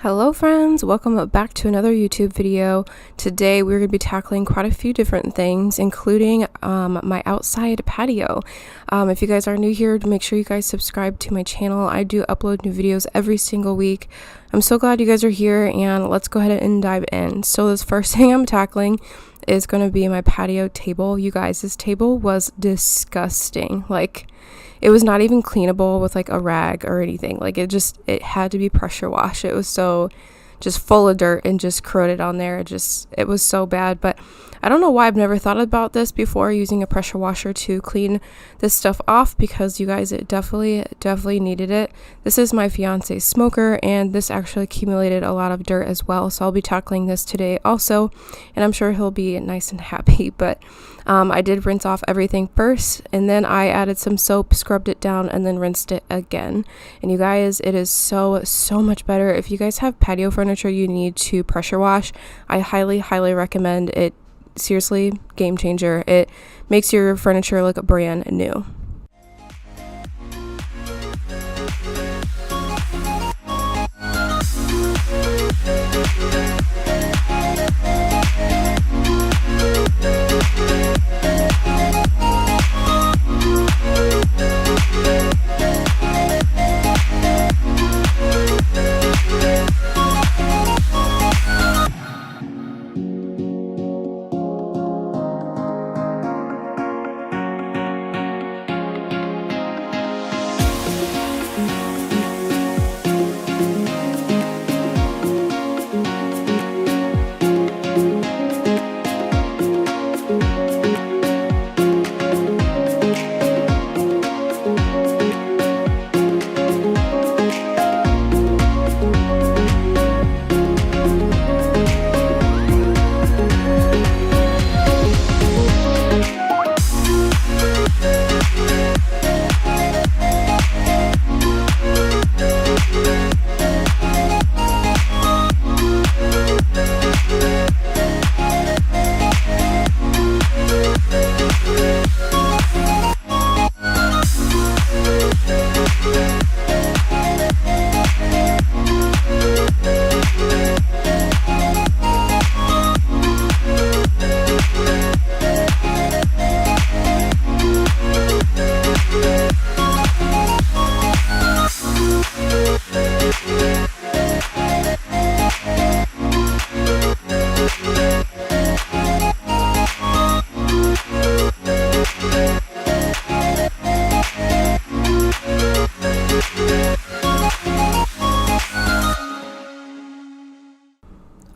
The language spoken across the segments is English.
Hello friends, welcome back to another YouTube video. Today we're going to be tackling quite a few different things, including my outside patio. If you guys are new here, make sure you guys subscribe to my channel. I do upload new videos every single week. I'm so glad you guys are here, and let's go ahead and dive in. So this first thing I'm tackling is going to be my patio table. You guys, this table was disgusting. It was not even cleanable with like a rag or anything. It had to be pressure washed. It was so just full of dirt and just corroded on there. It was so bad. But I don't know why I've never thought about this before, using a pressure washer to clean this stuff off, because you guys, it definitely needed it. This is my fiance's smoker, and this actually accumulated a lot of dirt as well. So I'll be tackling this today also, and I'm sure he'll be nice and happy. But I did rinse off everything first, and then I added some soap, scrubbed it down, and then rinsed it again. And you guys, it is so much better. If you guys have patio furniture you need to pressure wash, I highly recommend it. Seriously, game changer. It makes your furniture look brand new.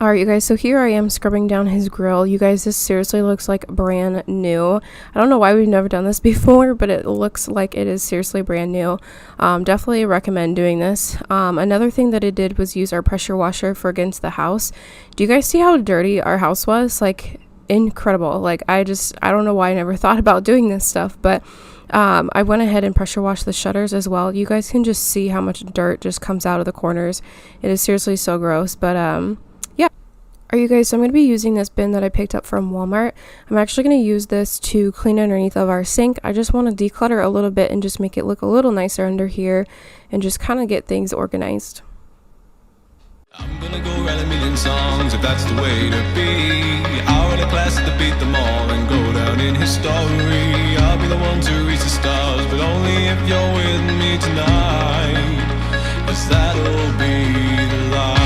Alright, you guys, so here I am scrubbing down his grill. You guys, this seriously looks like brand new. I don't know why we've never done this before, but it looks like it is seriously brand new. Definitely recommend doing this. Another thing that it did was use our pressure washer for against the house. Do you guys see how dirty our house was? Incredible. I don't know why I never thought about doing this stuff, but I went ahead and pressure washed the shutters as well. You guys can just see how much dirt just comes out of the corners. It is seriously so gross, but yeah. Alright, you guys, so I'm going to be using this bin that I picked up from Walmart. I'm actually going to use this to clean underneath of our sink. I just want to declutter a little bit and just make it look a little nicer under here and just kind of get things organized. I'm gonna go write a million songs if that's the way to be. I'll write a class to beat them all and go down in history. I'll be the one to reach the stars, but only if you're with me tonight, 'cause that'll be the life.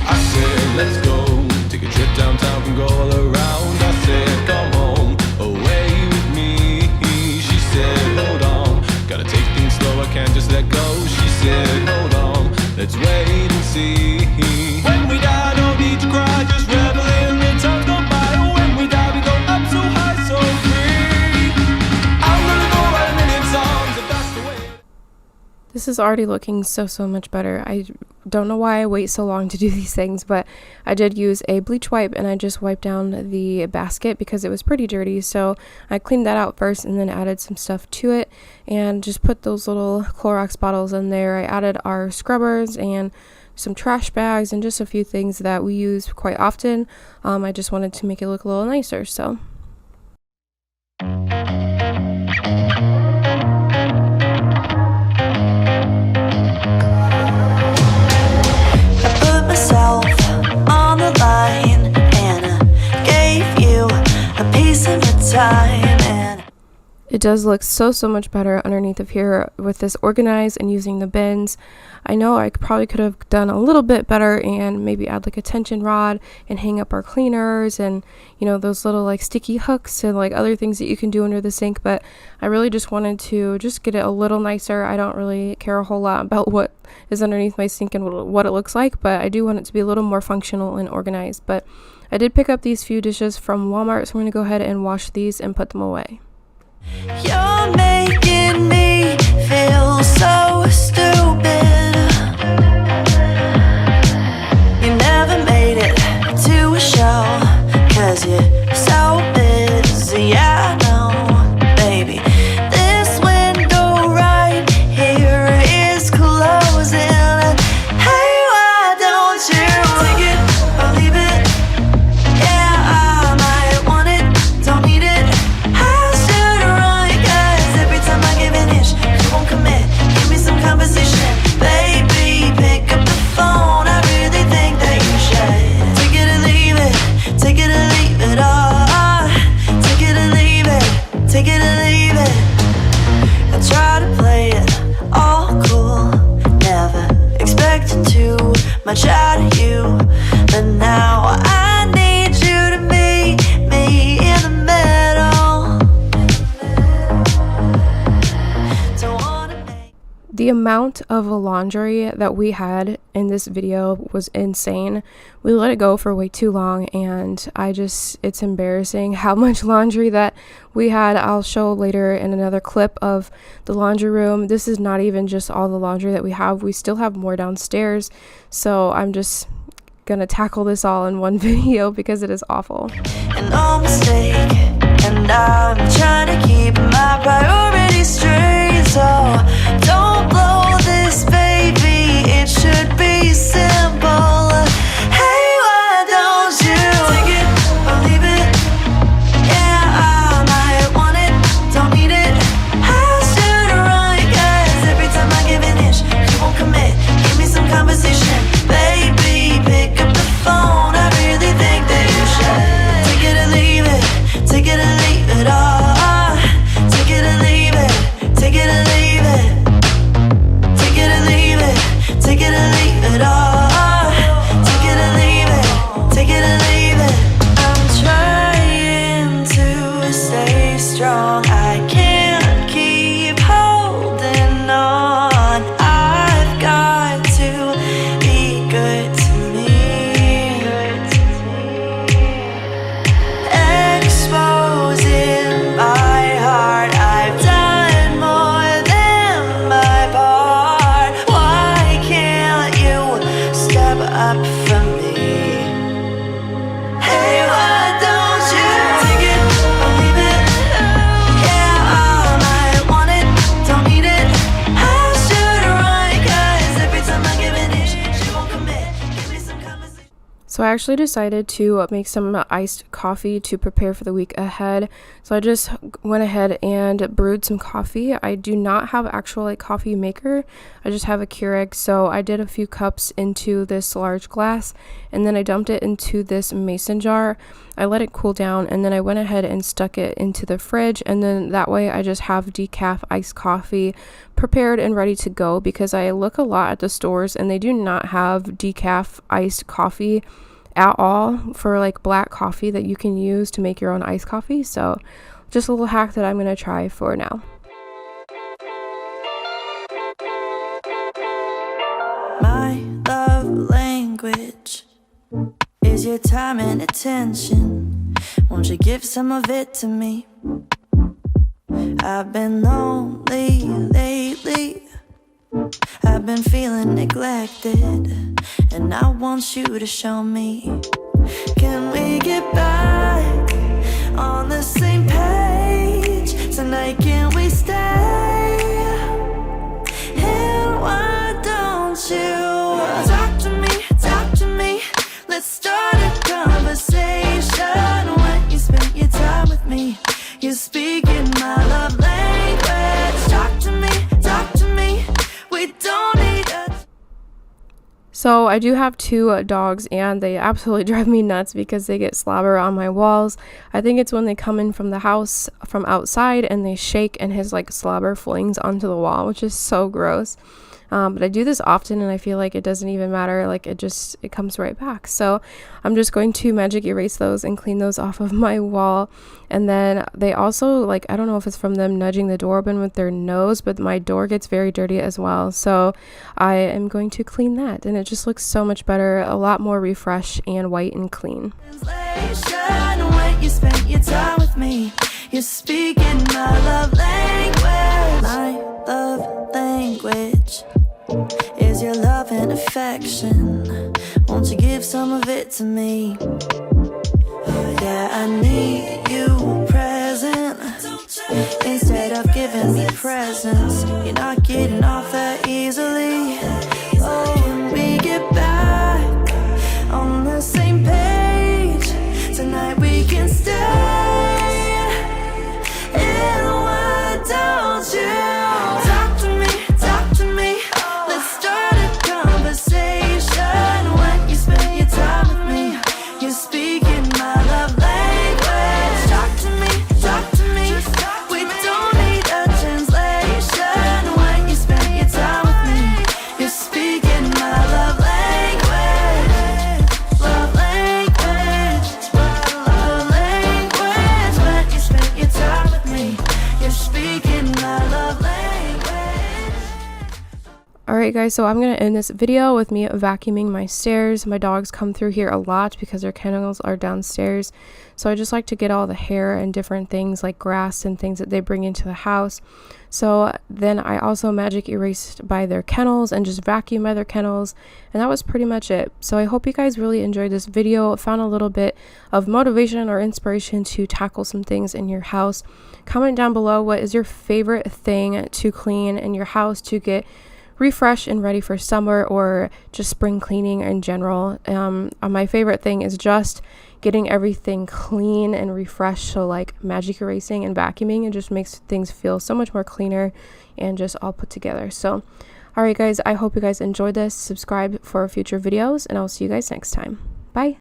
I said let's go, take a trip downtown and go all around. I said come home, away with me. She said hold on, gotta take things slow, I can't just let go. She said hold on, let's wait and see. When we die, no need to cry, just revel in the times gone by. When we die, we go up so high, so free. I'm gonna go write a million songs if that's the way. This is already looking so much better. I don't know why I wait so long to do these things, but I did use a bleach wipe, and I just wiped down the basket because it was pretty dirty. So I cleaned that out first and then added some stuff to it and just put those little Clorox bottles in there. I added our scrubbers and some trash bags and just a few things that we use quite often. I just wanted to make it look a little nicer, so. time. And it does look so much better underneath of here with this organized and using the bins. I know I probably could have done a little bit better and maybe add like a tension rod and hang up our cleaners and, you know, those little like sticky hooks and like other things that you can do under the sink. But I really just wanted to just get it a little nicer. I don't really care a whole lot about what is underneath my sink and what it looks like, but I do want it to be a little more functional and organized. But I did pick up these few dishes from Walmart, so I'm going to go ahead and wash these and put them away. you're making me feel so stupid. You never made it to a show, 'cause you're so busy. I know, baby. This window right here is closing. Hey, why don't you take it or leave it? Yeah, I might want it, don't need it. I should run, 'cause every time I give an inch, you won't commit. Give me some conversation, baby. Pick up the phone. I really think that you should take it or leave it. Take it or leave it. Oh, take it or leave it. Take it or leave it. I try to play it all cool, never expecting too much out of you, but now I need you to meet me in the middle. Don't wanna make The amount of laundry that we had in this video was insane. We let it go for way too long, and it's embarrassing how much laundry that we had. I'll show later in another clip of the laundry room. This is not even just all the laundry that we have. We still have more downstairs, so I'm just gonna tackle this all in one video because it is awful. and no mistake, and I'm trying to keep my priorities straight. So don't blow this, baby. It should be simple. Hey, why don't you take it or leave it? Yeah, I might want it, don't need it. I should run, 'cause every time I give an inch, you won't commit. Give me some conversation, baby. Pick up the phone. I really think that you should take it or leave it. Take it or leave it. Oh, take it or leave it. Take it or leave it. Take it or leave it. Take it or leave it. Oh, take it or leave it. Take it or leave it. I'm trying to stay strong. I can't keep holding on. I've got to be good to me. Exposing my heart. I've done more than my part. Why can't you step up for me? Hey, why don't you take it or leave it? Yeah, I might want it, don't need it. I should run, 'cause every time I give an inch, she won't commit. Give me some conversation. So I actually decided to make some iced coffee to prepare for the week ahead. So I just went ahead and brewed some coffee. I do not have actual like coffee maker. I just have a Keurig. So I did a few cups into this large glass, and then I dumped it into this mason jar. I let it cool down, and then I went ahead and stuck it into the fridge, and then that way I just have decaf iced coffee prepared and ready to go, because I look a lot at the stores and they do not have decaf iced coffee at all for like black coffee that you can use to make your own iced coffee. So just a little hack that I'm going to try for now. My love language is your time and attention. Won't you give some of it to me? I've been lonely lately. I've been feeling neglected, and I want you to show me. Can we get back on the same page tonight? Can we stay? And why don't you talk to me? Let's start a conversation. When you spend your time with me, you're speaking my love language. Talk to me. We don't need a So I do have two dogs, and they absolutely drive me nuts because they get slobber on my walls. I think it's when they come in from the house from outside and they shake and his like slobber flings onto the wall, which is so gross. But I do this often and I feel like it doesn't even matter, like it comes right back. So I'm just going to magic erase those and clean those off of my wall. And then they also, like, I don't know if it's from them nudging the door open with their nose, but my door gets very dirty as well. So I am going to clean that, and it just looks so much better, a lot more refreshed and white and clean. When you spent your time with me, you're speaking my love language. My love language is your love and affection. Won't you give some of it to me? Yeah, I need you present instead of giving me presents. You're not getting off that easily. Oh, when we get back on the same page, tonight we can stay. And why don't you talk to me? Let's start a conversation. When you spend your time with me, you're speaking my love language. Talk to me. We don't need a translation. When you spend your time with me, you're speaking my love language. Love language. When you spend your time with me, you're speaking my love language. Alright guys, so I'm going to end this video with me vacuuming my stairs. My dogs come through here a lot because their kennels are downstairs. So I just like to get all the hair and different things like grass and things that they bring into the house. So then I also magic erased by their kennels and just vacuum by their kennels. And that was pretty much it. So I hope you guys really enjoyed this video, found a little bit of motivation or inspiration to tackle some things in your house. Comment down below, what is your favorite thing to clean in your house to get refreshed and ready for summer or just spring cleaning in general. My favorite thing is just getting everything clean and refreshed. So like magic erasing and vacuuming, it just makes things feel so much more cleaner and just all put together. So alright guys, I hope you guys enjoyed this. Subscribe for future videos and I'll see you guys next time. Bye.